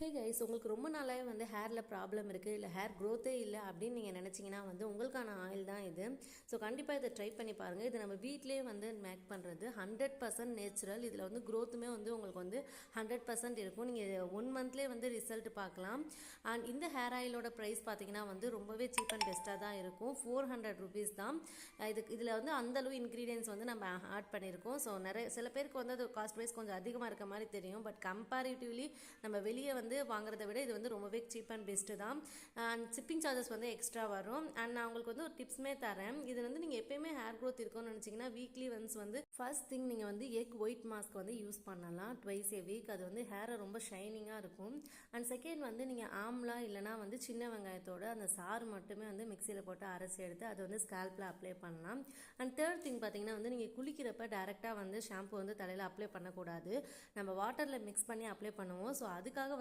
Hey guys, உங்களுக்கு ரொம்ப நாளாகவே வந்து ஹேரில் ப்ராப்ளம் இருக்குது, இல்லை ஹேர் க்ரோத்தே இல்லை அப்படின்னு நீங்கள் நினச்சிங்கன்னா வந்து உங்களுக்கான ஆயில் தான் இது. ஸோ கண்டிப்பாக இதை ட்ரை பண்ணி பாருங்கள். இது நம்ம வீட்டிலேயே வந்து மேக் பண்ணுறது 100% நேச்சுரல். இதில் வந்து க்ரோத்துமே வந்து உங்களுக்கு வந்து 100% இருக்கும். நீங்கள் 1 மந்த்லேயே வந்து ரிசல்ட் பார்க்கலாம். அண்ட் இந்த ஹேர் ஆயிலோட ப்ரைஸ் பார்த்தீங்கன்னா வந்து ரொம்பவே சீப் அண்ட் பெஸ்ட்டாக தான் இருக்கும். 400 rupees தான். இதில் வந்து அந்தளவு இன்க்ரீடியன்ஸ் வந்து நம்ம ஆட் பண்ணியிருக்கோம். ஸோ சில பேருக்கு வந்து அது காஸ்ட் வைஸ் கொஞ்சம் அதிகமாக இருக்க மாதிரி தெரியும். பட் கம்பேரிட்டிவ்லி நம்ம வெளியே வந்து வாங்குறதை விட இது வந்து ரொம்பவே சீப் அண்ட் பெஸ்ட்டு தான். அண்ட் ஷிப்பிங் சார்ஜஸ் வந்து எக்ஸ்ட்ரா வரும். அண்ட் நான் உங்களுக்கு வந்து ஒரு டிப்ஸ்மே தரேன். இது வந்து நீங்கள் எப்பயுமே ஹேர் க்ரோத் இருக்கும்னு நினச்சிங்கன்னா வீக்லி ஒன்ஸ் வந்து ஃபர்ஸ்ட் திங் நீங்கள் வந்து எக் ஒயிட் மாஸ்க் வந்து யூஸ் பண்ணலாம் ட்வைஸ் ஏ வீக். அது வந்து ஹேரை ரொம்ப ஷைனிங்காக இருக்கும். அண்ட் செகண்ட் வந்து நீங்கள் ஆம்லா இல்லைனா வந்து சின்ன வெங்காயத்தோட அந்த சாறு மட்டுமே வந்து மிக்சியில் போட்டு அரைச்சி எடுத்து அதை வந்து ஸ்கால்பில் அப்ளை பண்ணலாம். அண்ட் தேர்ட் திங் பார்த்தீங்கன்னா வந்து நீங்கள் குளிக்கிறப்ப டேரெக்டாக வந்து ஷாம்பு வந்து தலையில் அப்ளை பண்ணக்கூடாது. நம்ம வாட்டரில் மிக்ஸ் பண்ணி அப்ளை பண்ணுவோம். ஸோ அதுக்காக